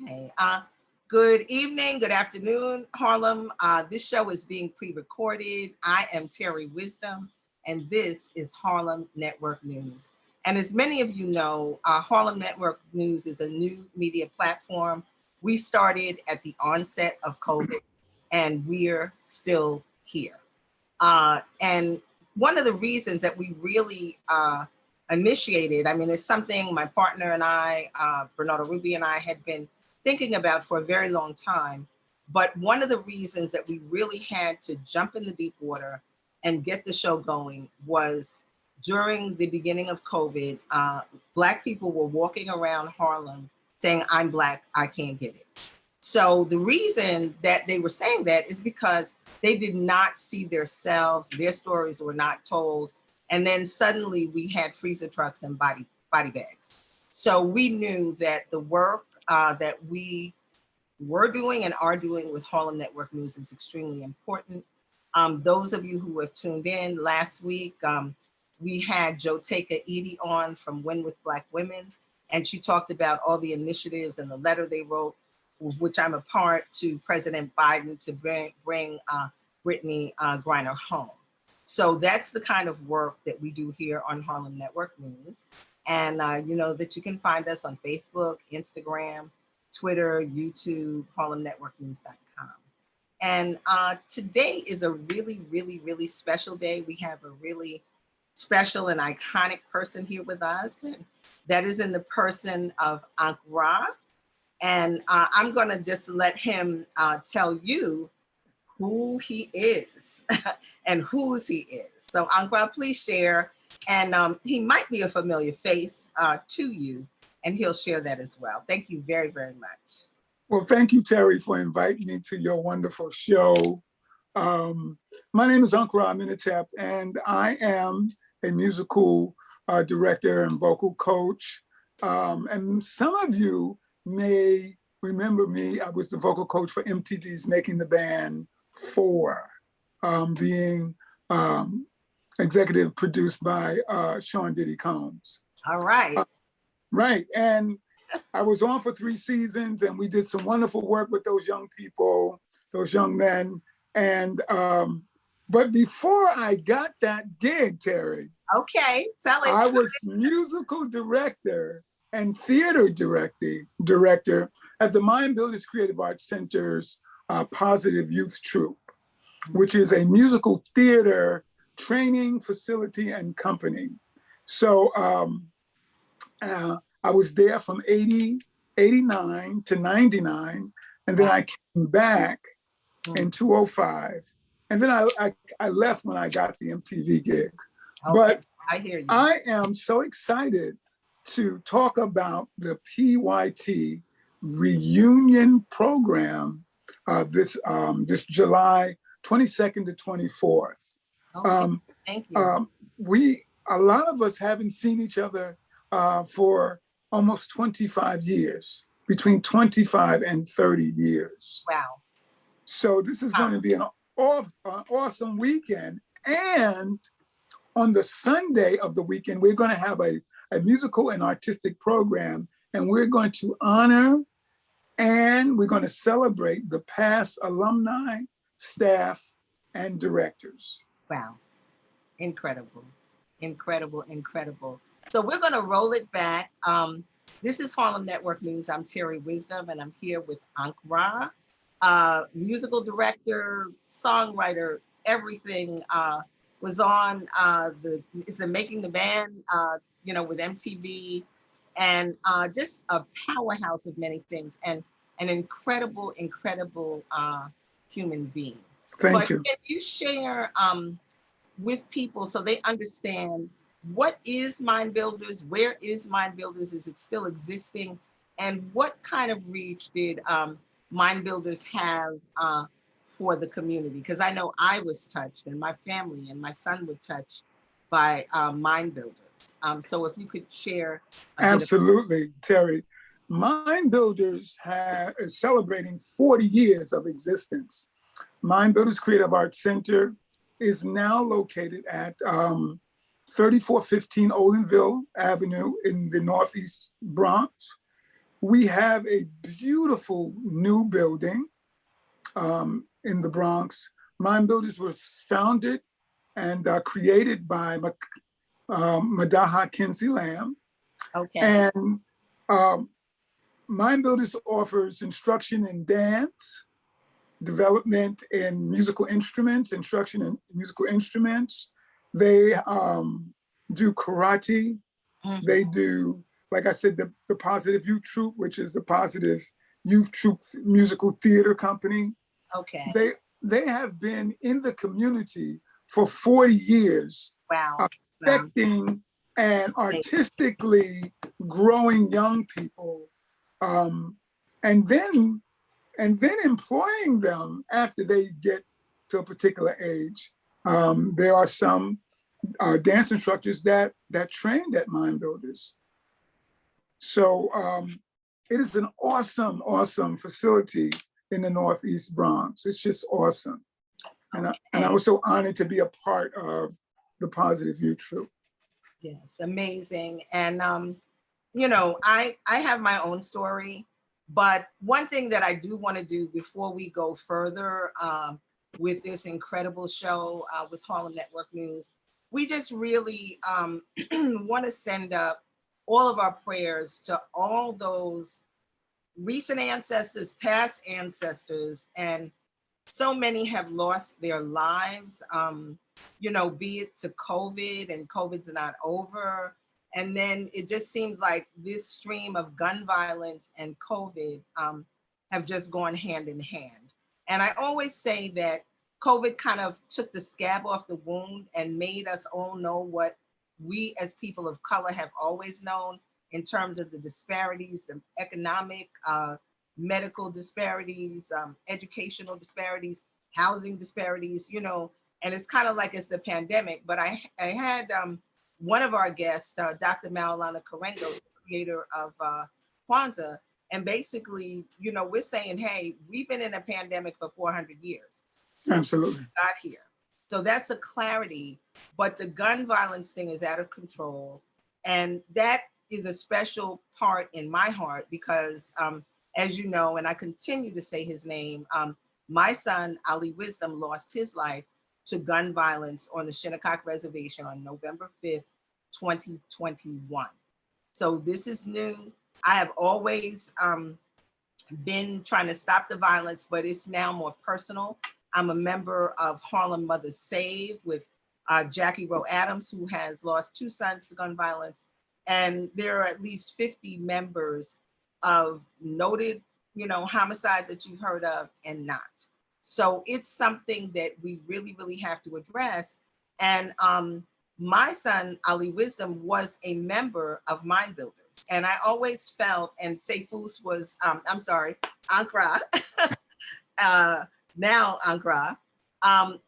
Okay. Good evening, good afternoon, Harlem. This show is being pre-recorded. I am Terri Wisdom, and this is Harlem Network News. And as many of you know, Harlem Network News is a new media platform. We started at the onset of COVID, and we're still here. And one of the reasons that we really initiated, it's something my partner and I, Bernardo Ruby and I had been thinking about for a very long time. But one of the reasons that we really had to jump in the deep water and get the show going was during the beginning of COVID, Black people were walking around Harlem saying, "I'm Black, I can't get it." So the reason that they were saying that is because they did not see themselves, their stories were not told. And then suddenly we had freezer trucks and body bags. So we knew that the work that we were doing and are doing with Harlem Network News is extremely important. Those of you who have tuned in last week, we had Joteka Edie on from Win with Black Women, and she talked about all the initiatives and the letter they wrote, which I'm a part, to President Biden to bring Brittany Griner home. So that's the kind of work that we do here on Harlem Network News. And you know that you can find us on Facebook, Instagram, Twitter, YouTube, harlemnetworknews.com. And today is a really, really, really special day. We have a really special and iconic person here with us, and that is in the person of Ankra. And I'm gonna just let him tell you who he is and whose he is. So Ankra, please share. And he might be a familiar face to you, and he'll share that as well. Thank you very, very much. Well, thank you, Terri, for inviting me to your wonderful show. My name is Ankra Amenhotep, and I am a musical director and vocal coach. And some of you may remember me. I was the vocal coach for MTV's Making the Band 4, being executive produced by Sean Diddy Combs. All right. Right, and I was on for 3 seasons, and we did some wonderful work with those young people, those young men. And but before I got that gig, Terri, okay, tell it. I was musical director and theater director at the Mind Builders Creative Arts Center's Positve Youth Troupe, which is a musical theater training facility and company. So I was there from 89 to 99, and then I came back in 2005. And then I left when I got the MTV gig. Okay, but I hear you. I am so excited to talk about the Pyt Reunion Program this July 22nd to 24th. Okay, thank you. A lot of us haven't seen each other for almost 25 years, between 25 and 30 years. Wow. So this is going to be an awesome weekend. And on the Sunday of the weekend, we're going to have a musical and artistic program, and we're going to honor and we're going to celebrate the past alumni, staff, and directors. Wow. Incredible. Incredible, incredible. So we're going to roll it back. This is Harlem Network News. I'm Terri Wisdom, and I'm here with Ankra, musical director, songwriter, everything. Was on the Making the Band, with MTV, and just a powerhouse of many things, and an incredible, incredible human being. Thank you. Can you share with people so they understand what is Mind Builders, where is Mind Builders, is it still existing, and what kind of reach did Mind Builders have for the community? Because I know I was touched, and my family and my son were touched by Mind Builders. So if you could share. Absolutely, Terri. Mind Builders is celebrating 40 years of existence. Mind Builders Creative Arts Center is now located at 3415 Olinville Avenue in the Northeast Bronx. We have a beautiful new building in the Bronx. Mind Builders was founded and created by Madaha Kinsey Lamb. Okay. And Mind Builders offers instruction in dance, development in musical instruments, instruction in musical instruments. They do karate. Mhm. They do, like I said, the Positve Youth Troupe, which is the Positve Youth Troupe musical theater company. Okay. They have been in the community for 40 years, Wow. affecting and artistically growing young people, and then employing them after they get to a particular age. There are some dance instructors that trained at Mind Builders. So it is an awesome, awesome facility in the Northeast Bronx. It's just awesome. And I was so honored to be a part of the Positve Youth Troupe. Yes, amazing. And you know, I have my own story, but one thing that I do want to do before we go further with this incredible show with Harlem Network News, we just really want to send up all of our prayers to all those recent ancestors, past ancestors, and so many have lost their lives, you know, be it to COVID, and COVID's not over. And then it just seems like this stream of gun violence and COVID have just gone hand in hand. And I always say that COVID kind of took the scab off the wound and made us all know what we as people of color have always known in terms of the disparities, the economic, medical disparities, educational disparities, housing disparities, you know, and it's kind of like it's a pandemic. But I had one of our guests, Dr. Maulana Karengo, creator of Kwanzaa, and basically, you know, we're saying, hey, we've been in a pandemic for 400 years. Absolutely. Got here. So that's a clarity, but the gun violence thing is out of control. And that is a special part in my heart because, as you know, and I continue to say his name, my son, Ali Wisdom, lost his life to gun violence on the Shinnecock Reservation on November 5th, 2021. So this is new. I have always been trying to stop the violence, but it's now more personal. I'm a member of Harlem Mothers Save with Jackie Rowe Adams, who has lost 2 sons to gun violence. And there are at least 50 members of noted, you know, homicides that you've heard of and not. So it's something that we really, really have to address. And my son, Ali Wisdom, was a member of Mind Builders. And I always felt, and Seyfus was, I'm sorry, Ankara, now Ankara,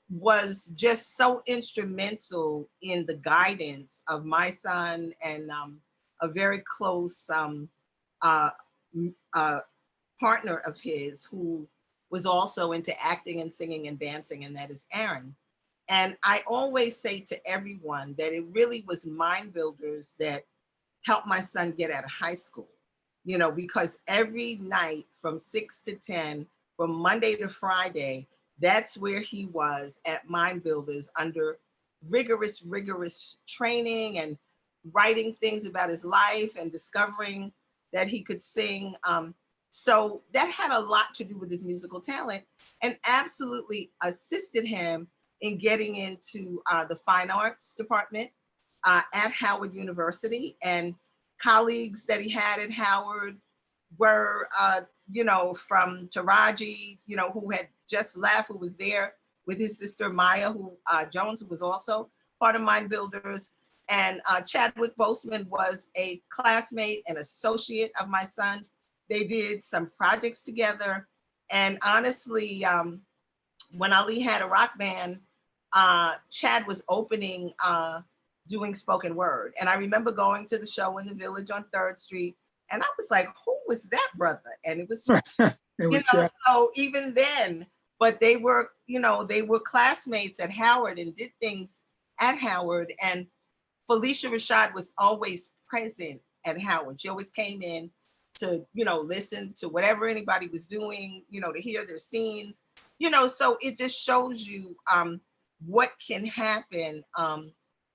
was just so instrumental in the guidance of my son and a very close partner of his who was also into acting and singing and dancing, and that is Aaron. And I always say to everyone that it really was Mind Builders that helped my son get out of high school, you know, because every night from 6 to 10, from Monday to Friday, that's where he was at Mind Builders under rigorous training and writing things about his life and discovering that he could sing. So that had a lot to do with his musical talent and absolutely assisted him in getting into the fine arts department at Howard University. And colleagues that he had at Howard were, you know, from Taraji, you know, who had just left, who was there with his sister Maya, who Jones, who was also part of Mind Builders. And Chadwick Boseman was a classmate and associate of my son. They did some projects together. And honestly, when Ali had a rock band, Chad was opening, doing spoken word. And I remember going to the show in the Village on 3rd Street. And I was like, who was that brother? And it was, you know, Chad. So even then, but they were, you know, they were classmates at Howard and did things at Howard. And Felicia Rashad was always present at Howard. She always came in to, listen to whatever anybody was doing, to hear their scenes, so it just shows you what can happen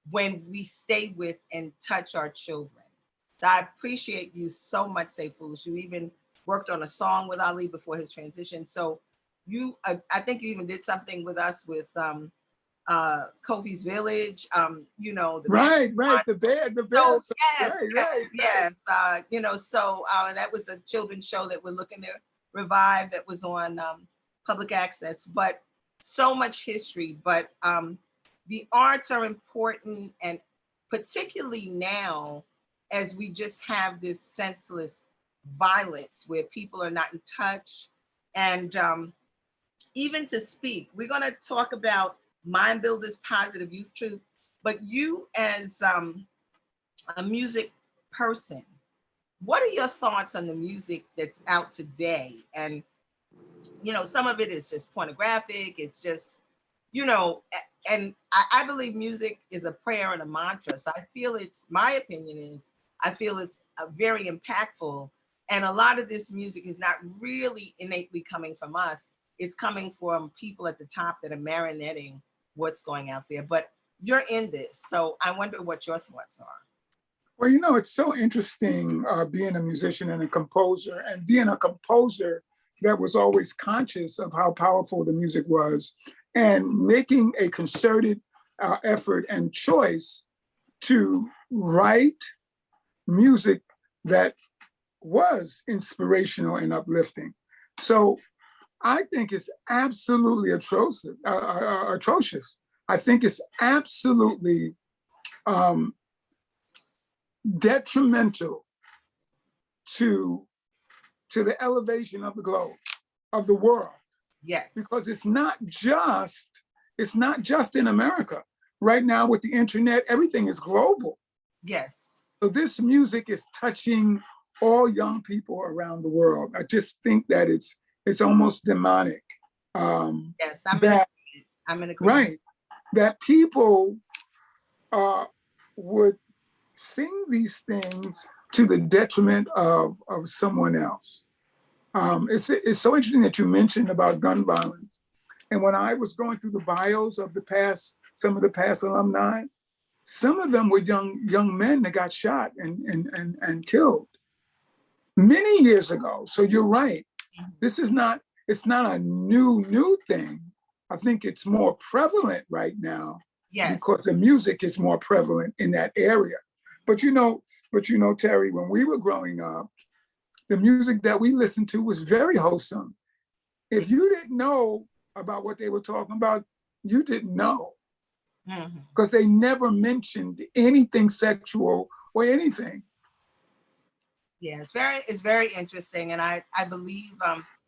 when we stay with and touch our children. So I appreciate you so much, Sayfus. You even worked on a song with Ali before his transition. So I think you even did something with us with Kofi's Village, the Right, the bear. so So, yes, yes. So that was a children's show that we're looking to revive that was on public access, but so much history. But the arts are important, and particularly now as we just have this senseless violence where people are not in touch. And even to speak, we're going to talk about Mind Builders Positive Youth Troupe, but you as a music person, what are your thoughts on the music that's out today? And some of it is just pornographic, it's just, and I believe music is a prayer and a mantra. So my opinion is, I feel it's very impactful. And a lot of this music is not really innately coming from us. It's coming from people at the top that are marionetting what's going out there. But you're in this, so I wonder what your thoughts are. Well, it's so interesting being a musician and a composer, and being a composer that was always conscious of how powerful the music was, and making a concerted effort and choice to write music that was inspirational and uplifting. So I think it's absolutely atrocious. I think it's absolutely detrimental to the elevation of the globe, of the world. Yes. Because it's not just in America. Right now with the internet, everything is global. Yes. So this music is touching all young people around the world. I just think that it's almost demonic. Yes, I'm in agreement. Right. That people would sing these things to the detriment of someone else. It's so interesting that you mentioned about gun violence. And when I was going through the bios of some of the past alumni, some of them were young men that got shot and killed many years ago. So you're right. It's not a new thing. I think it's more prevalent right now. Yes. Because the music is more prevalent in that area. But Terri, when we were growing up, the music that we listened to was very wholesome. If you didn't know about what they were talking about, you didn't know. Because they never mentioned anything sexual or anything. Yeah, it's very interesting. And I believe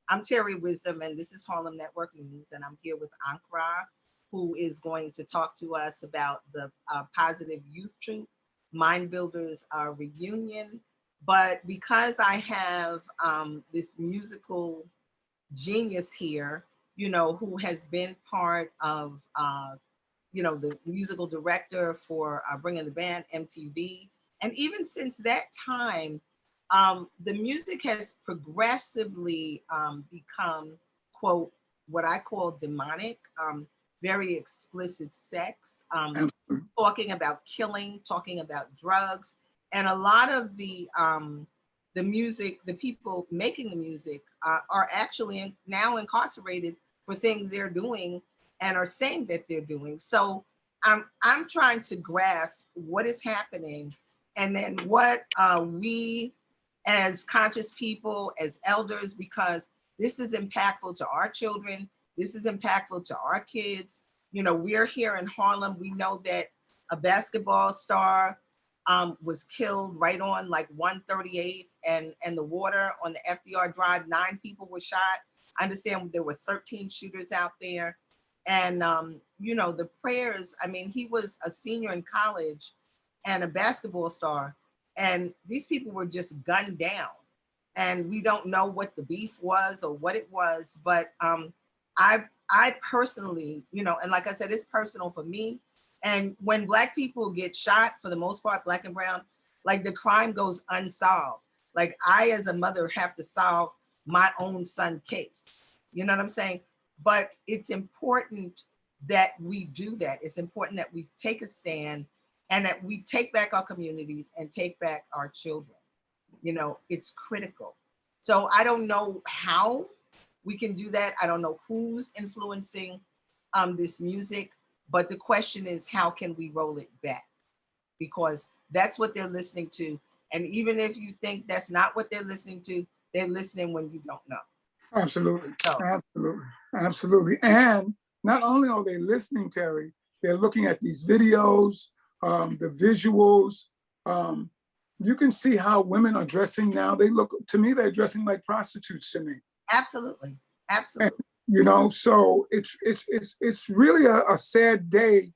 I'm Terri Wisdom, and this is Harlem Network News, and I'm here with Ankara, who is going to talk to us about the Positive Youth Troupe, Mind Builders Reunion. But because I have this musical genius here, who has been part of, the musical director for Bringing the Band, MTV. And even since that time, the music has progressively become, quote, what I call demonic, very explicit sex, talking about killing, talking about drugs. And a lot of the music, the people making the music are actually now incarcerated for things they're doing and are saying that they're doing. So I'm trying to grasp what is happening, and then what we as conscious people, as elders, because this is impactful to our children, this is impactful to our kids. We're here in Harlem. We know that a basketball star was killed right on like 138th and the water on the FDR Drive. 9 people were shot. I understand there were 13 shooters out there. And, the prayers, he was a senior in college and a basketball star. And these people were just gunned down. And we don't know what the beef was or what it was. But I personally, and like I said, it's personal for me. And when Black people get shot, for the most part, Black and brown, like the crime goes unsolved. Like I, as a mother, have to solve my own son case. You know what I'm saying? But it's important that we do that. It's important that we take a stand and that we take back our communities and take back our children. You know, it's critical. So I don't know how we can do that. I don't know who's influencing this music, but the question is, how can we roll it back? Because that's what they're listening to. And even if you think that's not what they're listening to, they're listening when you don't know. Absolutely, So, absolutely, absolutely. And not only are they listening, Terri, they're looking at these videos, the visuals. You can see how women are dressing now. They look, to me, they're dressing like prostitutes to me. absolutely, And, absolutely. you know, so it's really a sad day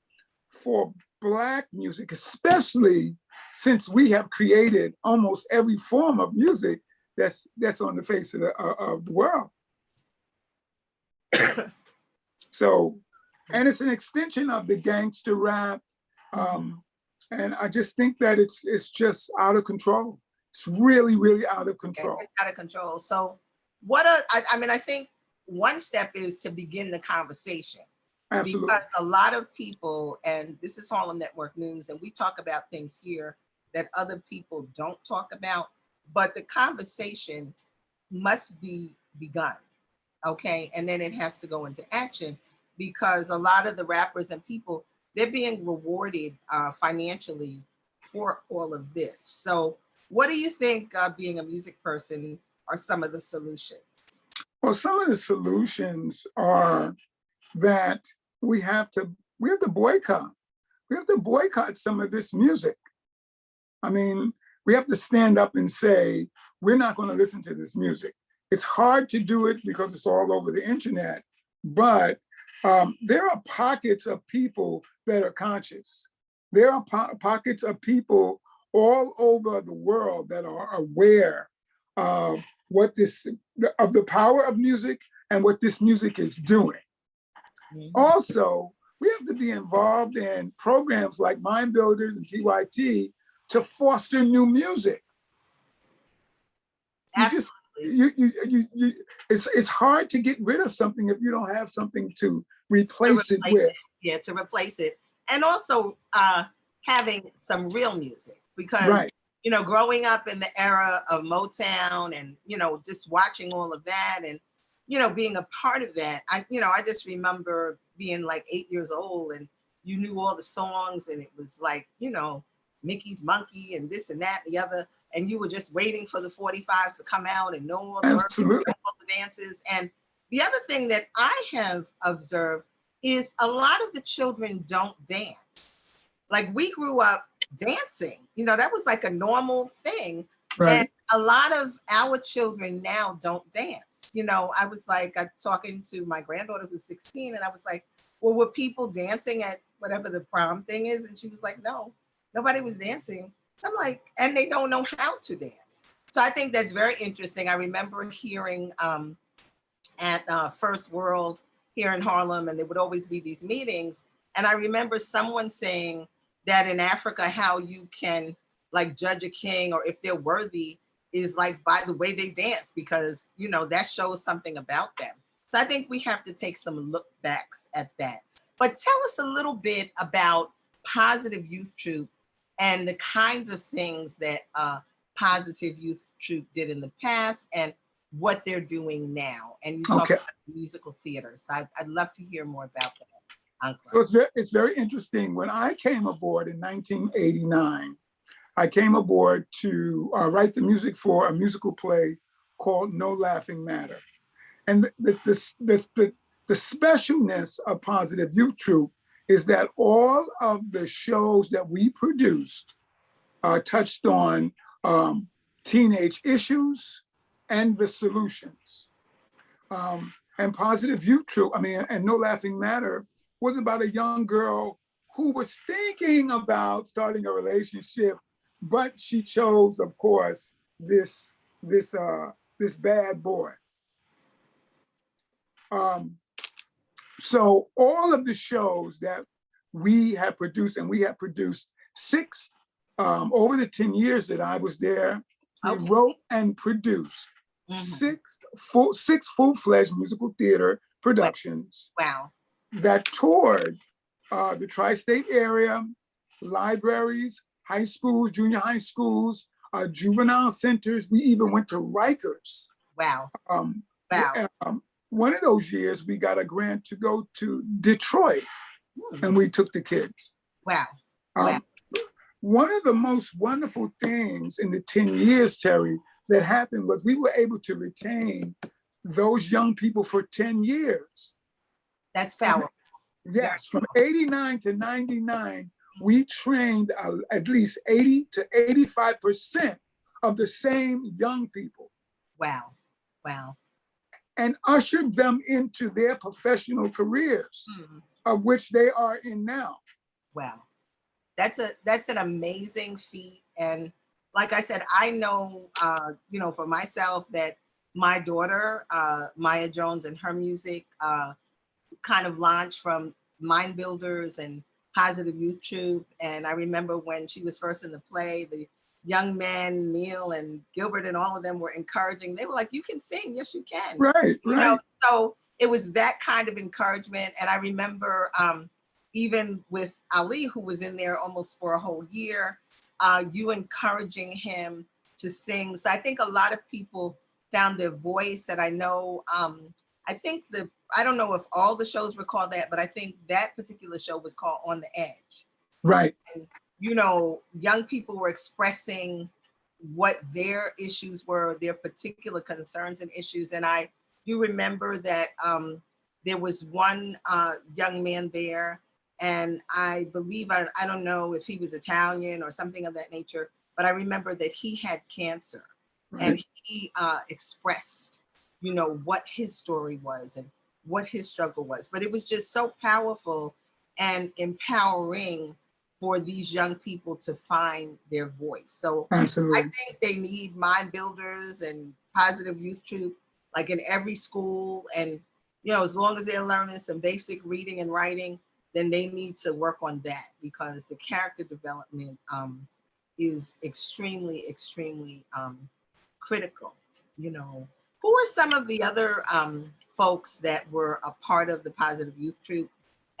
for Black music, especially since we have created almost every form of music that's on the face of the world. So, and it's an extension of the gangster rap. And I just think that it's just out of control. It's really, really out of control. It's out of control. So I mean, I think one step is to begin the conversation. Absolutely. Because a lot of people, and this is Harlem Network News, and we talk about things here that other people don't talk about, but the conversation must be begun, okay? And then it has to go into action, because a lot of the rappers and people, they're being rewarded financially for all of this. So what do you think, being a music person, are some of the solutions? Well, some of the solutions are that we have to boycott. We have to boycott some of this music. I mean, we have to stand up and say, we're not going to listen to this music. It's hard to do it because it's all over the internet, but there are pockets of people that are conscious. There are pockets of people all over the world that are aware of of the power of music and what this music is doing. Also, we have to be involved in programs like Mind Builders and PYT to foster new music. It's hard to get rid of something if you don't have something to replace it with. Yeah, to replace it. And also having some real music, because right. You know, growing up in the era of Motown and, you know, just watching all of that and, you know, being a part of that, I just remember being like 8 years old and you knew all the songs and it was like, you know, Mickey's Monkey and this and that and the other, and you were just waiting for the 45s to come out and know all the words, know all the dances. And the other thing that I have observed is a lot of the children don't dance. Like we grew up dancing, you know, that was like a normal thing. Right. And a lot of our children now don't dance. You know, I was like talking to my granddaughter who's 16 and I was like, well, were people dancing at whatever the prom thing is? And she was like, no, nobody was dancing. I'm like, and they don't know how to dance. So I think that's very interesting. I remember hearing at First World here in Harlem, and there would always be these meetings. And I remember someone saying that in Africa, how you can like judge a king or if they're worthy is like by the way they dance, because, you know, that shows something about them. So I think we have to take some look backs at that. But tell us a little bit about Positve Youth Troupe and the kinds of things that Positve Youth Troupe did in the past and what they're doing now. And you talk about musical theater. So I'd love to hear more about that. So it's very interesting. When I came aboard in 1989, I came aboard to write the music for a musical play called No Laughing Matter. And the specialness of Positve Youth Troupe is that all of the shows that we produced touched on teenage issues and the solutions. And Positve Youth Troupe, and No Laughing Matter was about a young girl who was thinking about starting a relationship, but she chose, of course, this bad boy. So all of the shows that we have produced, and we have produced 6 over the 10 years that I was there, We Okay. wrote and produced Mhm. six full-fledged musical theater productions Wow. that toured the tri-state area, libraries, high schools, junior high schools, juvenile centers. We even went to Rikers. Wow. Um, Wow. One of those years, we got a grant to go to Detroit, Hmm. and we took the kids. Wow. Wow. Um, One of the most wonderful things in the 10 years, Terri, that happened was we were able to retain those young people for 10 years. That's powerful. Yes, from 89 to 99, we trained at least 80 to 85% of the same young people. Wow. Wow. And ushered them into their professional careers, Hmm. of which they are in now. Wow. That's an amazing feat. And like I said, I know, for myself that my daughter, Maya Jones, and her music kind of launched from Mind Builders and Positive Youth Troupe. And I remember when she was first in the play, the young men, Neil and Gilbert and all of them were encouraging. They were like, you can sing. Yes, you can. Right, right. So it was that kind of encouragement. And I remember even with Ali, who was in there almost for a whole year, you encouraging him to sing. So I think a lot of people found their voice. And I know, I don't know if all the shows were called that, but I think that particular show was called On the Edge. Right. And, young people were expressing what their issues were, their particular concerns and issues. And I do remember that there was one young man there, and I believe, I don't know if he was Italian or something of that nature, but I remember that he had cancer. Right. And he expressed, what his story was and what his struggle was. But it was just so powerful and empowering for these young people to find their voice. So Absolutely. I think they need Mind Builders and Positive Youth Troupe, like in every school. And, as long as they're learning some basic reading and writing, then they need to work on that, because the character development is extremely, extremely critical. Who are some of the other folks that were a part of the Positive Youth Troupe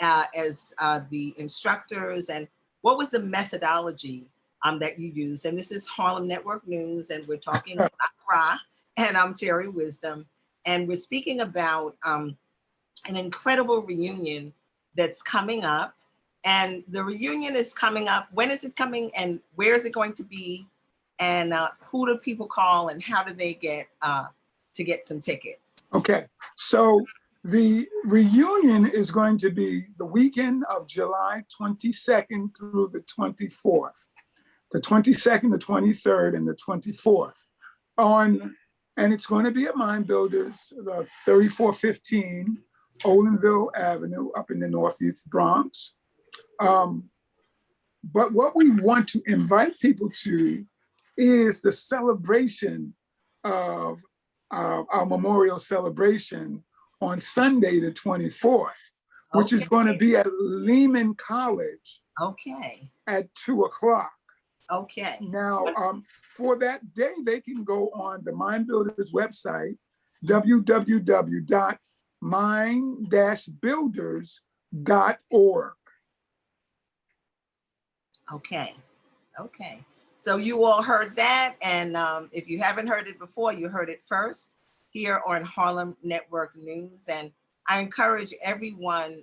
as the instructors, and what was the methodology that you used? And this is Harlem Network News, and we're talking about Ra, and I'm Terri Wisdom, and we're speaking about an incredible reunion that's coming up. And the reunion is coming up. When is it coming, and where is it going to be? And who do people call, and how do they get to get some tickets? Okay, so the reunion is going to be the weekend of July 22nd through the 24th. The 22nd, the 23rd, and the 24th. And it's going to be at Mind Builders, 3415 Olinville Avenue up in the Northeast Bronx. But what we want to invite people to is the celebration of our memorial celebration on Sunday, the 24th, which is going to be at Leaman College. Okay. At 2:00. Okay. Now, for that day, they can go on the Mind Builders website, www.mind-builders.org. Okay. Okay. So you all heard that. And if you haven't heard it before, you heard it first here on Harlem Network News. And I encourage everyone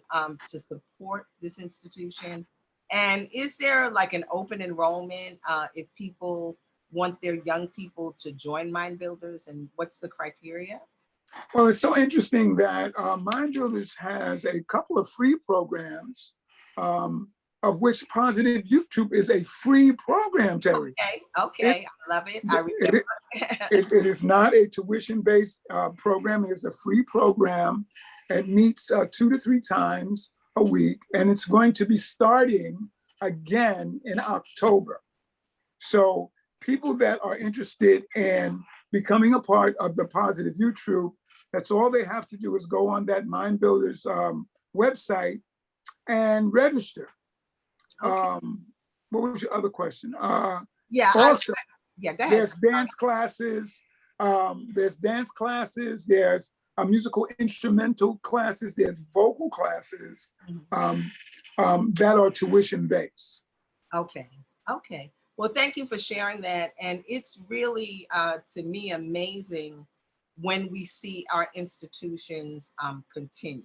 to support this institution. And is there like an open enrollment if people want their young people to join Mind Builders, and what's the criteria? Well, it's so interesting that Mind Builders has a couple of free programs, of which Positive Youth Troupe is a free program, Terri. Okay, I love it. I remember. It is not a tuition-based program. It is a free program. It meets 2 to 3 times a week, and it's going to be starting again in October. So people that are interested in becoming a part of the Positive Youth Troupe, that's all they have to do is go on that Mind Builders website and register. Okay. What was your other question? Yeah. Also, Yeah, go ahead. There's dance classes. There's musical instrumental classes. There's vocal classes that are tuition based. Okay. Okay. Well, thank you for sharing that. And it's really, to me, amazing when we see our institutions continue.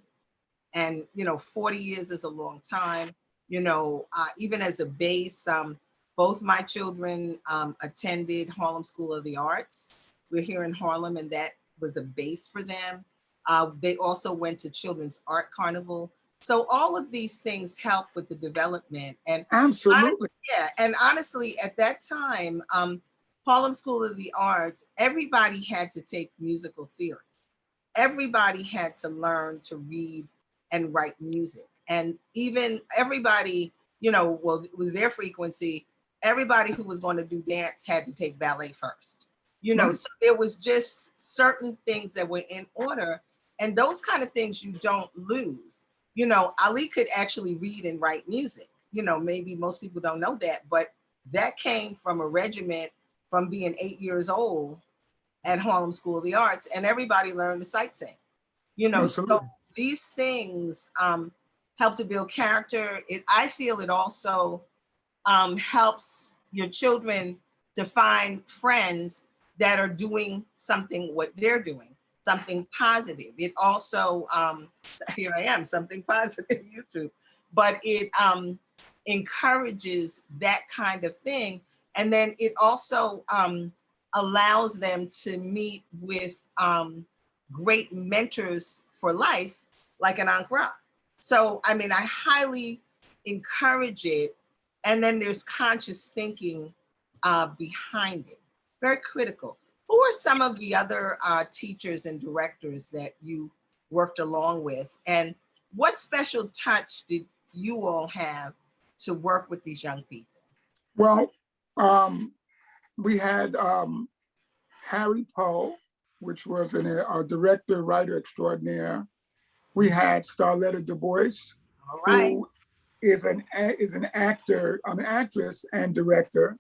And, 40 years is a long time, even as a base. Both my children attended Harlem School of the Arts. We're here in Harlem, and that was a base for them. They also went to Children's Art Carnival. So all of these things help with the development. And Absolutely. and honestly, at that time, Harlem School of the Arts, everybody had to take musical theory. Everybody had to learn to read and write music. And even everybody, well, it was their frequency. Everybody who was going to do dance had to take ballet first. So there was just certain things that were in order. And those kind of things you don't lose. Ali could actually read and write music. Maybe most people don't know that, but that came from a regiment from being 8 years old at Harlem School of the Arts, and everybody learned to sight sing. So these things help to build character. I feel it also helps your children to find friends that are doing something what they're doing, something positive. It also, here I am, something positive, YouTube, but it encourages that kind of thing. And then it also allows them to meet with great mentors for life, like an Ankara. So, I highly encourage it. And then there's conscious thinking behind it, very critical. Who are some of the other teachers and directors that you worked along with? And what special touch did you all have to work with these young people? Well, we had Harry Poe, which was a director, writer extraordinaire. We had Starletta Du Bois, who is an actor, an actress and director.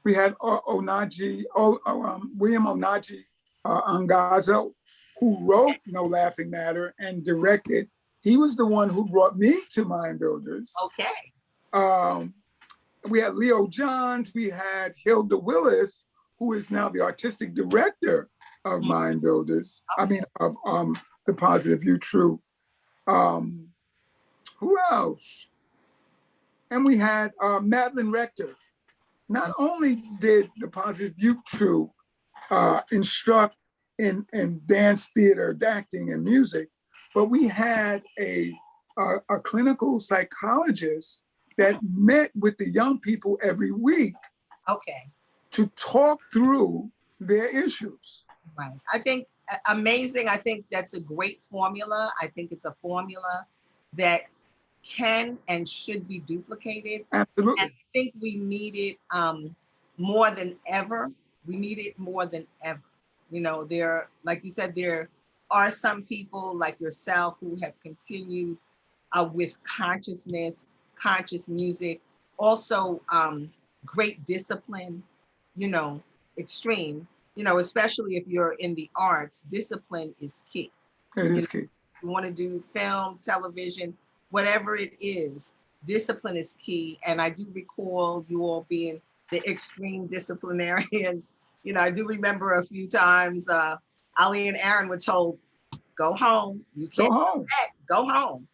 We had William Onaji Angazo, who wrote No Laughing Matter and directed. He was the one who brought me to Mind Builders. Okay. We had Leo Johns. We had Hilda Willis, who is now the artistic director of Mind Builders. Of the Positve Troupe. Who else? And we had Madeline Rector. Not only did the Positve Troupe instruct in dance, theater, acting, and music, but we had a clinical psychologist that met with the young people every week. Okay. To talk through their issues. Right. I think amazing. I think that's a great formula. I think it's a formula that can and should be duplicated. Absolutely. And I think we need it more than ever. We need it more than ever. There, like you said, there are some people like yourself who have continued with consciousness, conscious music, also great discipline, extreme, especially if you're in the arts, discipline is key. It is key. You want to do film, television, whatever it is, discipline is key. And I do recall you all being the extreme disciplinarians. I do remember a few times Ali and Aaron were told, go home. You can't go home,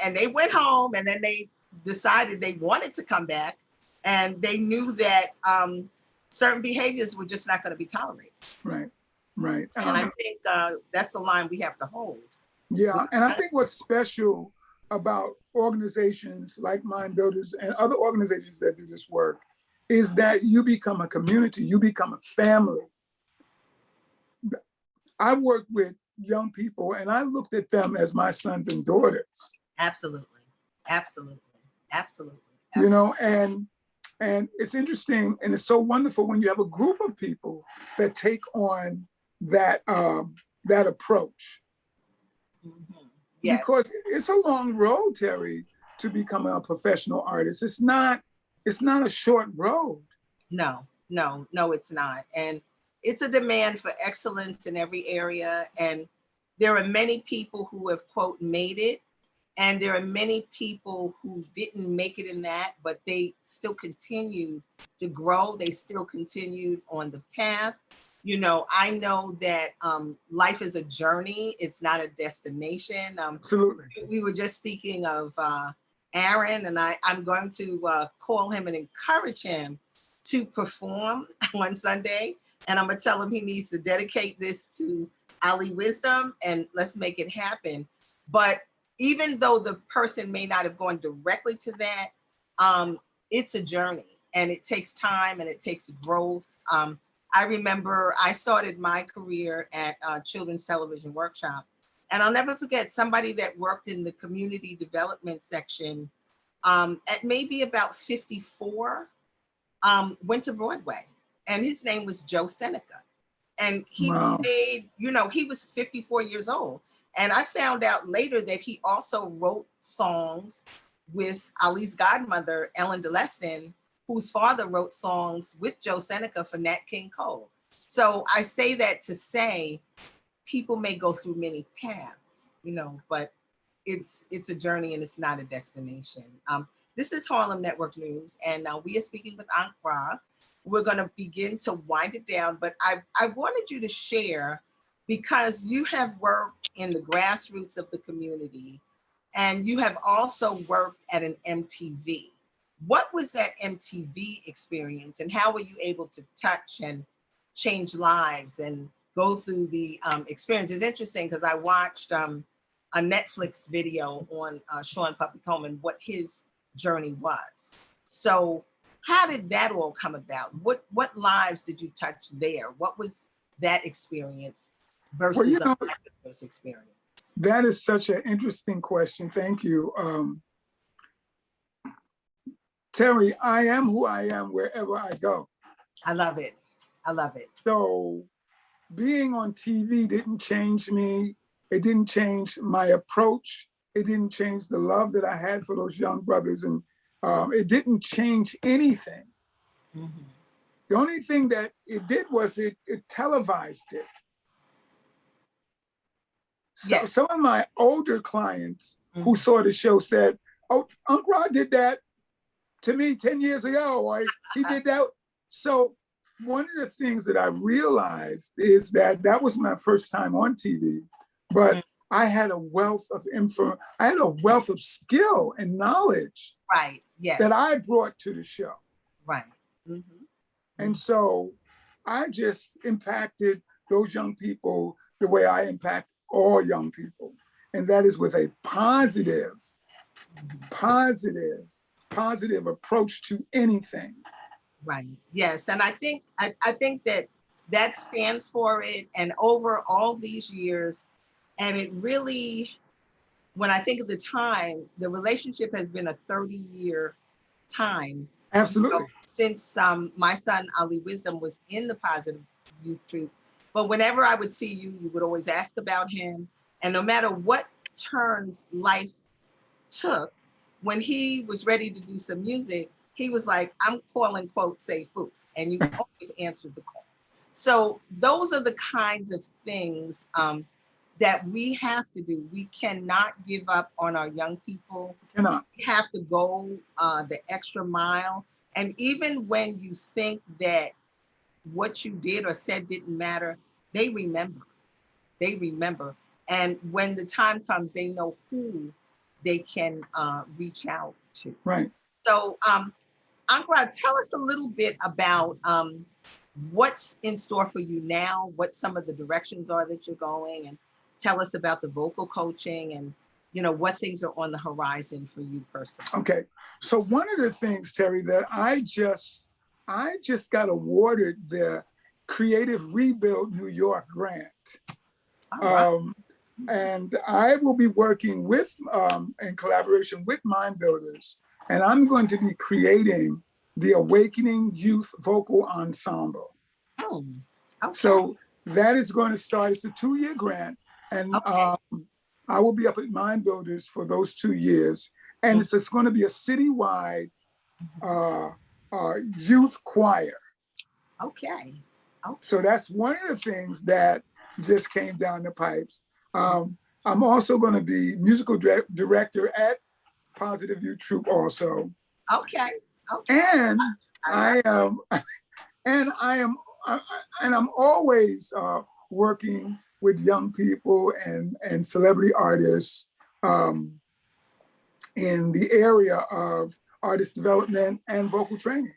and they went home, and then they decided they wanted to come back, and they knew that certain behaviors were just not going to be tolerated. Right. And I think that's the line we have to hold. Yeah, and I think what's special about organizations like Mind Builders and other organizations that do this work is that you become a community, you become a family. I worked with young people and I looked at them as my sons and daughters. Absolutely. And it's interesting and it's so wonderful when you have a group of people that take on that approach. Mm-hmm. Yes. Because it's a long road, Terri, to become a professional artist. It's not a short road. No, No, no, it's not. And it's a demand for excellence in every area. And there are many people who have, quote, made it. And there are many people who didn't make it in that, but they still continued to grow. They still continued on the path. You know, I know that life is a journey. It's not a destination. Absolutely. We were just speaking of Aaron, and I'm going to call him and encourage him to perform on Sunday. And I'm going to tell him he needs to dedicate this to Ali Wisdom, and let's make it happen. But even though the person may not have gone directly to that, it's a journey, and it takes time and it takes growth. I remember I started my career at Children's Television Workshop, and I'll never forget somebody that worked in the community development section at maybe about 54, went to Broadway, and his name was Joe Seneca. And he made, you know, he was 54 years old. And I found out later that he also wrote songs with Ali's godmother, Ellen DeLeston, whose father wrote songs with Joe Seneca for Nat King Cole. So I say that to say people may go through many paths, you know, but it's a journey and it's not a destination. This is Harlem Network News, and we are speaking with Ankra. We're going to begin to wind it down, but I wanted you to share, because you have worked in the grassroots of the community, and you have also worked at an MTV. What was that MTV experience, and how were you able to touch and change lives and go through the experience? It's interesting because I watched a Netflix video on Sean Puffy Coleman, what his journey was. So how did that all come about? What lives did you touch there? What was that experience versus a first experience? That is such an interesting question. Thank you. Terri, I am who I am wherever I go. I love it. I love it. So being on TV didn't change me. It didn't change my approach. It didn't change the love that I had for those young brothers. And it didn't change anything. Mm-hmm. The only thing that it did was it televised it. So yes. Some of my older clients who saw the show said, "Oh, Uncle Rod did that to me 10 years ago, or he did that." So one of the things that I realized is that was my first time on TV, but I had a wealth of I had a wealth of skill and knowledge. Right. Yes. That I brought to the show. Right. Mm-hmm. And so I just impacted those young people the way I impact all young people. And that is with a positive approach to anything. Right. Yes. And I think that stands for it. And over all these years, and it really, when I think of the time, the relationship has been a 30-year time. Absolutely. You know, since my son, Ali Wisdom, was in the Positve Youth Troupe. But whenever I would see you, you would always ask about him. And no matter what turns life took, when he was ready to do some music, he was like, "I'm calling, quote, say Foos." And you always answered the call. So those are the kinds of things that we have to do. We cannot give up on our young people. We have to go the extra mile. And even when you think that what you did or said didn't matter, they remember. They remember. And when the time comes, they know who they can reach out to. Right. So, Ankra, tell us a little bit about what's in store for you now, what some of the directions are that you're going, and tell us about the vocal coaching and, you know, what things are on the horizon for you personally. Okay. So one of the things, Terri, that I just got awarded the Creative Rebuild New York grant. Right. And I will be working with, in collaboration with Mind Builders, and I'm going to be creating the Awakening Youth Vocal Ensemble. Oh, okay. So that is going to start, it's a 2-year grant, and I will be up at Mind Builders for those 2 years. And it's going to be a citywide youth choir. Okay. Okay. So that's one of the things that just came down the pipes. I'm also going to be musical director at Positve Troupe also. Okay. Okay. And I love I am, and I am, and I'm always working with young people and celebrity artists in the area of artist development and vocal training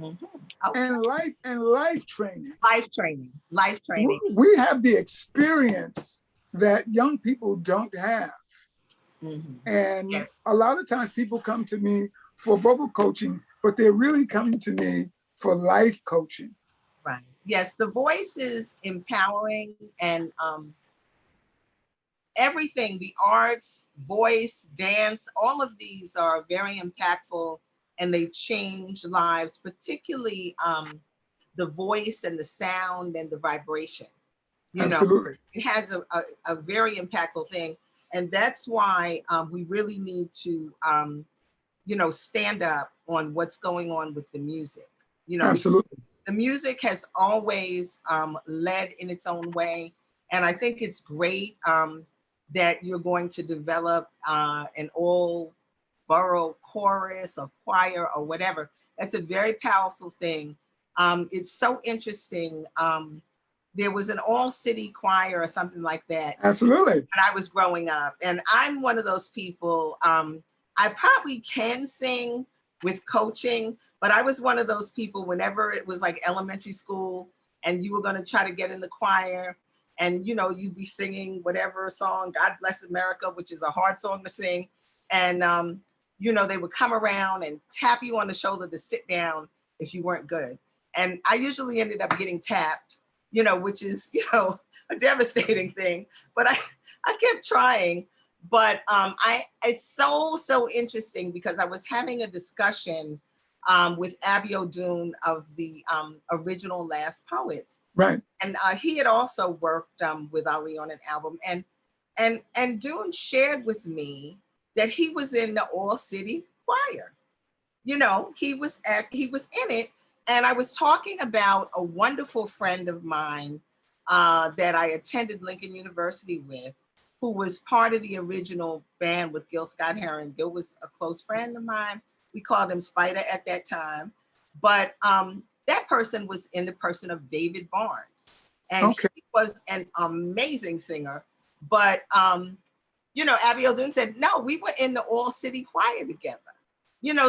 Okay. and life training. Life training. Life training. We have the experience that young people don't have. And Yes. a lot of times people come to me for vocal coaching, but they're really coming to me for life coaching. Right. Yes, the voice is empowering, and everything, the arts, voice, dance, all of these are very impactful, and they change lives, particularly the voice and the sound and the vibration. You know, Absolutely. it has a very impactful thing. And that's why we really need to, stand up on what's going on with the music. Absolutely. The music has always led in its own way. And I think it's great that you're going to develop an all borough chorus or choir or whatever. That's a very powerful thing. It's so interesting. There was an all city choir or something like that. Absolutely. When I was growing up. And I'm one of those people, I probably can sing with coaching, but I was one of those people whenever it was like elementary school and you were going to try to get in the choir and, you'd be singing whatever song, God Bless America, which is a hard song to sing. And, they would come around and tap you on the shoulder to sit down if you weren't good. And I usually ended up getting tapped, which is, a devastating thing, but I kept trying. But it's so interesting because I was having a discussion with Abby O'Doon of the original Last Poets. Right. And he had also worked with Ali on an album. And Doon shared with me that he was in the All City Choir. He was in it. And I was talking about a wonderful friend of mine that I attended Lincoln University with, who was part of the original band with Gil Scott-Heron. Gil was a close friend of mine. We called him Spider at that time. But that person was in the person of David Barnes. And he was an amazing singer. But, Abby O'Doon said, no, we were in the All City Choir together.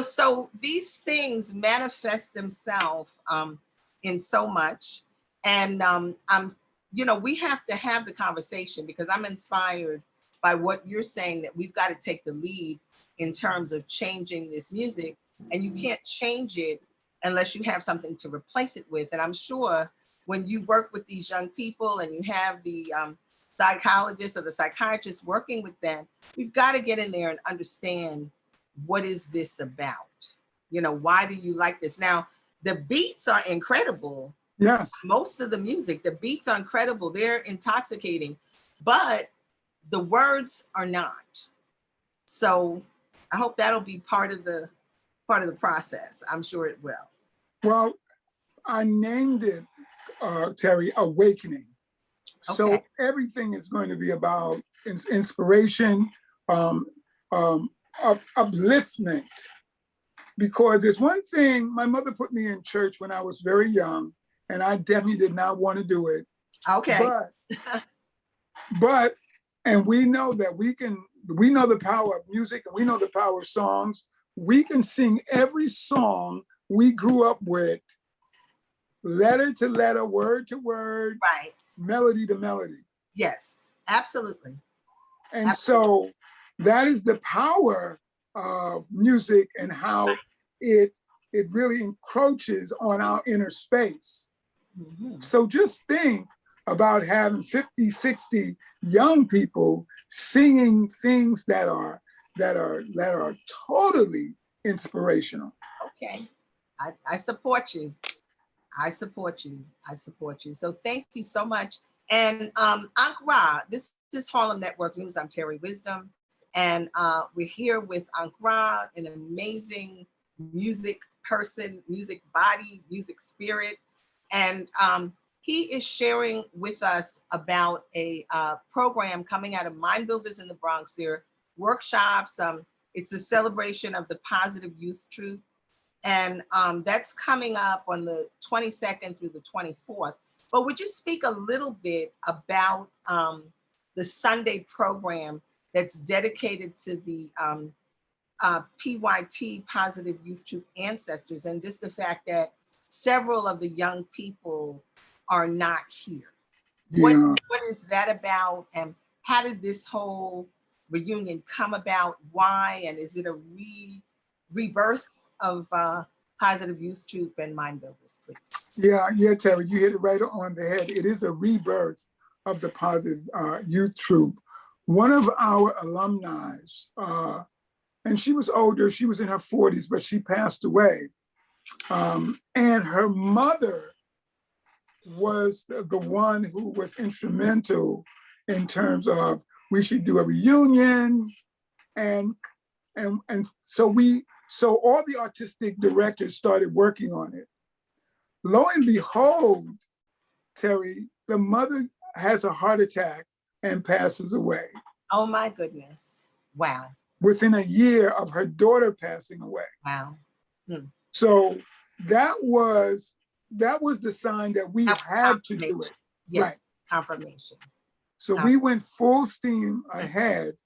So these things manifest themselves in so much. And we have to have the conversation because I'm inspired by what you're saying, that we've got to take the lead in terms of changing this music. And you can't change it unless you have something to replace it with. And I'm sure when you work with these young people and you have the psychologists or the psychiatrists working with them, we've got to get in there and understand, what is this about? Why do you like this? Now, the beats are incredible. Yes. Most of the music, the beats are incredible. They're intoxicating, but the words are not. So I hope that'll be part of the process. I'm sure it will. Well, I named it, Terri, Awakening. Okay. So everything is going to be about inspiration, upliftment. Because there's one thing, my mother put me in church when I was very young, and I definitely did not want to do it. Okay. But, and we know that we know the power of music, and we know the power of songs. We can sing every song we grew up with, letter to letter, word to word, right, melody to melody. Yes, absolutely. And so that is the power of music and how it really encroaches on our inner space. Mm-hmm. So just think about having 50, 60 young people singing things that are totally inspirational. Okay. I support you. I support you. So thank you so much. And Ankara, this is Harlem Network News. I'm Terri Wisdom. And we're here with Ankara, an amazing music person, music body, music spirit. And he is sharing with us about a program coming out of Mind Builders in the Bronx. There workshops. It's a celebration of the Positive Youth Troupe. And that's coming up on the 22nd through the 24th. But would you speak a little bit about the Sunday program that's dedicated to the PYT, Positive Youth Troupe ancestors, and just the fact that several of the young people are not here? Yeah. What is that about? And how did this whole reunion come about? Why? And is it a rebirth of Positive Youth Troupe and Mind Builders, please? Yeah, Terri, you hit it right on the head. It is a rebirth of the Positive Youth Troupe. One of our alumni, and she was older, she was in her 40s, but she passed away. And her mother was the one who was instrumental in terms of we should do a reunion. And so all the artistic directors started working on it. Lo and behold, Terri, the mother has a heart attack and passes away. Oh my goodness. Wow. Within a year of her daughter passing away. Wow. So that was the sign that we had to do it. Yes, right. Confirmation. So we went full steam ahead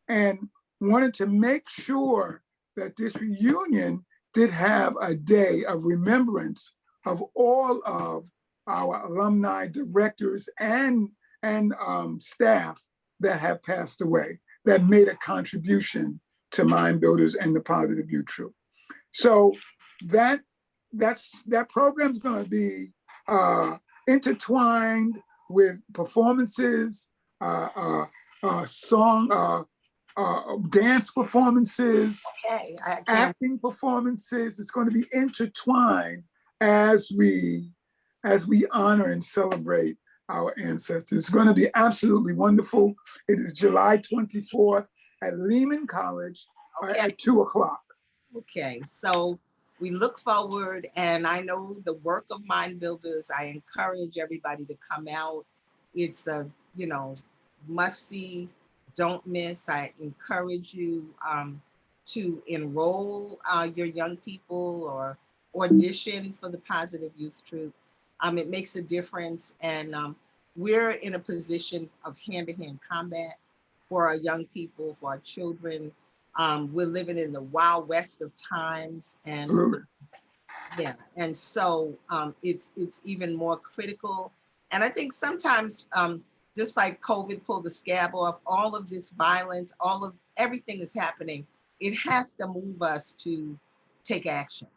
and wanted to make sure that this reunion did have a day of remembrance of all of our alumni, directors, and staff that have passed away, that made a contribution to Mind Builders and the Positive Youth Troupe. So that program's going to be intertwined with performances, song, dance performances, acting performances. It's going to be intertwined as we honor and celebrate our ancestors. It's going to be absolutely wonderful. It is July 24th at Leaman College at 2:00. Okay, so we look forward, and I know the work of Mind Builders. I encourage everybody to come out. It's a must see, don't miss. I encourage you to enroll your young people or audition for the Positive Youth Troupe. It makes a difference, and we're in a position of hand-to-hand combat for our young people, for our children. We're living in the Wild West of times, and yeah, and so it's even more critical. And I think sometimes, just like COVID pulled the scab off, all of this violence, everything is happening. It has to move us to take action.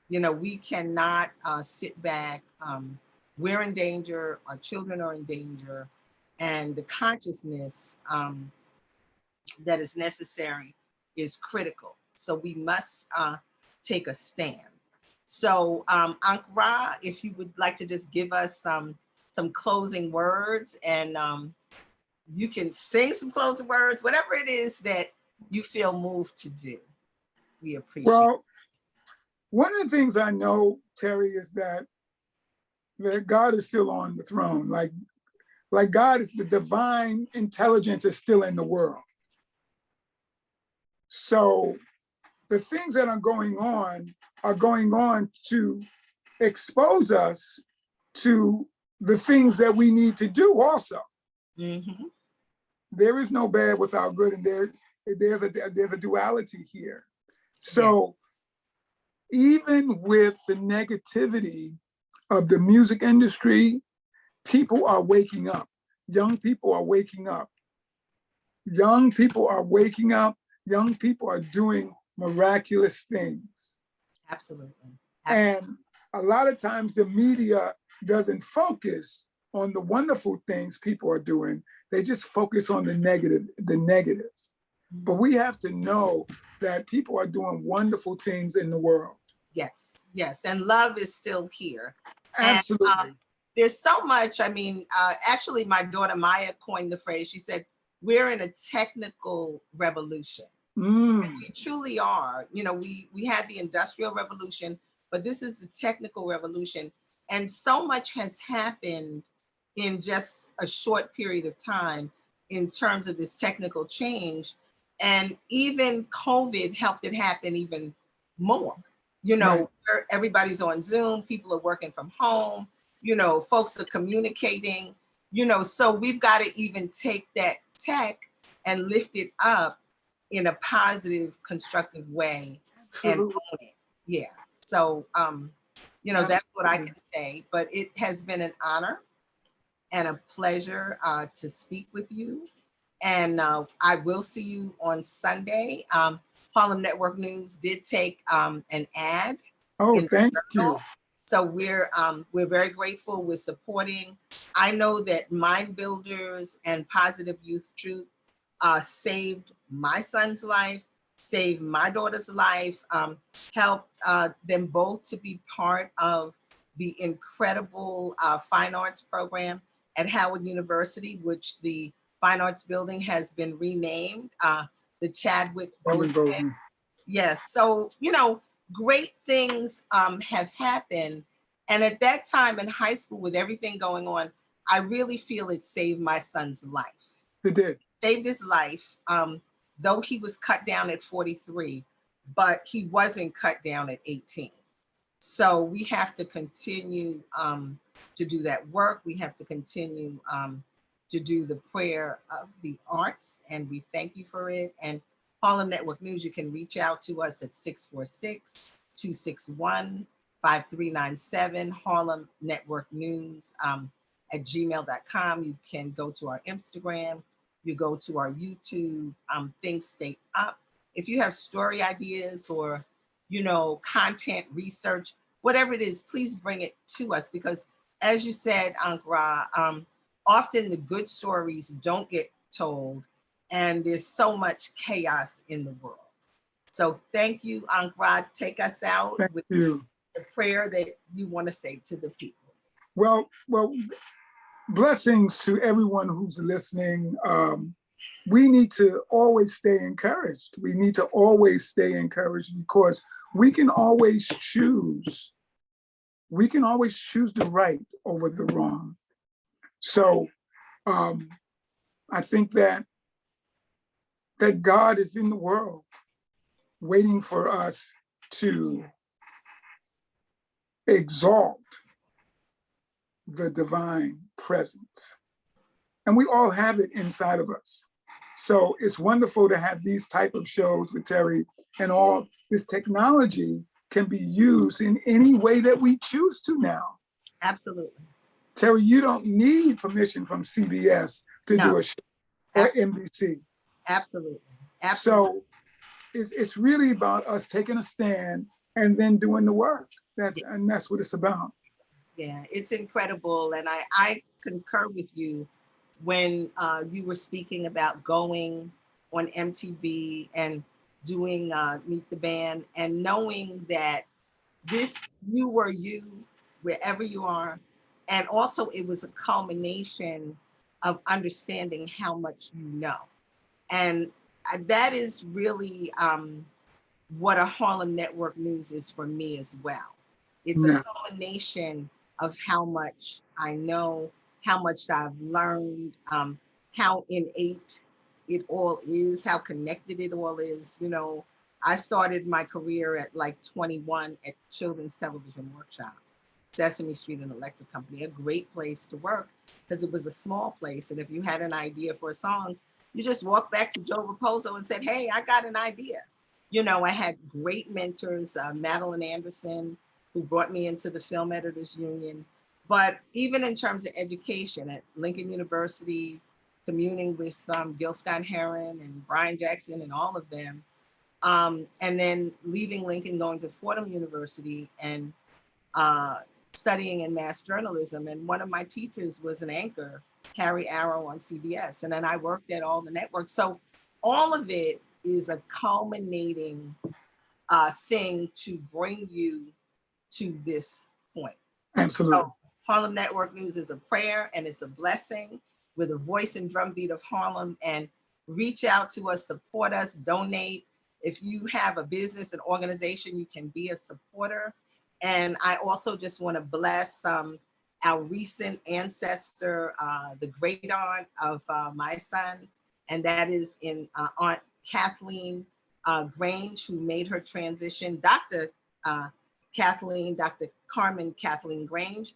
We cannot sit back. We're in danger. Our children are in danger, and the consciousness that is necessary is critical. So we must take a stand. So Ankara, if you would like to just give us some closing words, and you can sing some closing words, whatever it is that you feel moved to do. We appreciate it. Well, one of the things I know, Terri, is that God is still on the throne. Like God is, the divine intelligence is still in the world. So the things that are going on to expose us to the things that we need to do also. Mm-hmm. There is no bad without good, and there's a duality here. So even with the negativity of the music industry, people are waking up. Young people are waking up. Young people are waking up. Young people are doing miraculous things. Absolutely. And a lot of times the media doesn't focus on the wonderful things people are doing. They just focus on the negatives. But we have to know that people are doing wonderful things in the world. Yes. And love is still here. Absolutely. And, there's so much. I mean, actually, my daughter Maya coined the phrase. She said, "We're in a technical revolution." And we truly are. We had the Industrial Revolution, but this is the technical revolution. And so much has happened in just a short period of time in terms of this technical change. And even COVID helped it happen even more. Right. Everybody's on Zoom, people are working from home, folks are communicating, so we've got to even take that tech and lift it up in a positive, constructive way and Absolutely. own it. Yeah. So, that's what I Absolutely. can say. But it has been an honor and a pleasure to speak with you. And I will see you on Sunday. Harlem Network News did take an ad Oh, in the thank journal. you. So we're very grateful. We're supporting. I know that Mind Builders and Positive Youth Troupe saved my son's life, saved my daughter's life, helped them both to be part of the incredible fine arts program at Howard University, which the Fine Arts Building has been renamed the Chadwick Boseman. Yes, so great things have happened, and at that time in high school, with everything going on, I really feel it saved my son's life. It did. Saved his life, though he was cut down at 43, but he wasn't cut down at 18. So we have to continue to do that work. We have to continue to do the prayer of the arts, and we thank you for it. And Harlem Network News, you can reach out to us at 646-261-5397, Harlem Network News at gmail.com. You can go to our Instagram, you go to our YouTube, things stay up. If you have story ideas or content research, whatever it is, please bring it to us, because as you said, Ankara, often the good stories don't get told, and there's so much chaos in the world. So thank you, Ankara. Take us out Thank with you. the prayer that you want to say to the people. Well, blessings to everyone who's listening. We need to always stay encouraged. We need to always stay encouraged, because we can always choose. We can always choose the right over the wrong. So I think that God is in the world waiting for us to exalt the divine presence. And we all have it inside of us. So it's wonderful to have these type of shows with Terri, and all this technology can be used in any way that we choose to now. Absolutely. Terri, you don't need permission from CBS to do a show, or NBC. Absolutely. So it's really about us taking a stand and then doing the work. And that's what it's about. Yeah, it's incredible. And I concur with you when you were speaking about going on MTV and doing Meet the Band, and knowing that you were you wherever you are. And also it was a culmination of understanding how much you know. And that is really what a Harlem Network News is for me as well. It's a combination of how much I know, how much I've learned, how innate it all is, how connected it all is. I started my career at like 21 at Children's Television Workshop, Sesame Street and Electric Company, a great place to work because it was a small place. And if you had an idea for a song, you just walked back to Joe Raposo and said, hey, I got an idea. I had great mentors, Madeline Anderson, who brought me into the Film Editors Union. But even in terms of education at Lincoln University, communing with Gil Scott-Heron and Brian Jackson and all of them, and then leaving Lincoln, going to Fordham University and studying in mass journalism. And one of my teachers was an anchor, Harry Arrow on CBS. And then I worked at all the networks. So all of it is a culminating thing to bring you to this point. Absolutely. So Harlem Network News is a prayer and it's a blessing, with a voice and drumbeat of Harlem. And reach out to us, support us, donate. If you have a business, an organization, you can be a supporter. And I also just want to bless our recent ancestor, the great aunt of my son, and that is in Aunt Kathleen Grange, who made her transition, Dr. Dr. Carmen Kathleen Grange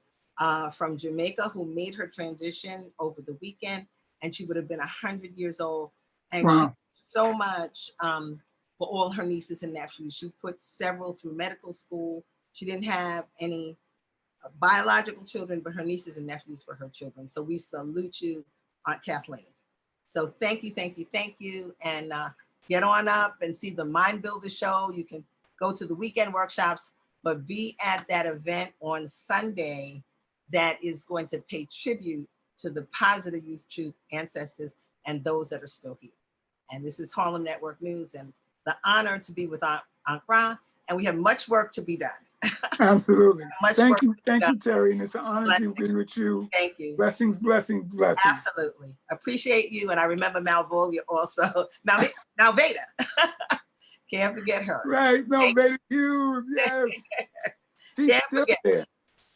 from Jamaica, who made her transition over the weekend, and she would have been 100 years old. And she did so much for all her nieces and nephews. She put several through medical school. She didn't have any biological children, but her nieces and nephews were her children. So we salute you, Aunt Kathleen. So thank you, thank you, thank you. And get on up and see the Mind Builder show. You can go to the weekend workshops, but be at that event on Sunday that is going to pay tribute to the Positve Youth Troupe ancestors and those that are still here. And this is Harlem Network News, and the honor to be with Aunt Ra, and we have much work to be done. Absolutely. Thank you, Terri, and it's an honor to be with you. Thank you. Blessings, blessings, blessings. Absolutely. Appreciate you, and I remember Malvolia also. Now Veda. Can't forget her. Right, no, Veda Hughes, yes. She's still there.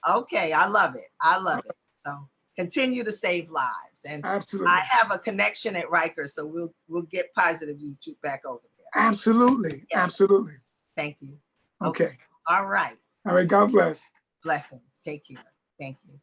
Okay, I love it. I love it. So continue to save lives. And absolutely. I have a connection at Rikers, so we'll get Positve Youth Troupe back over there. Absolutely, yes. Absolutely. Thank you. Okay. All right. All right, God bless. Blessings. Take care. Thank you.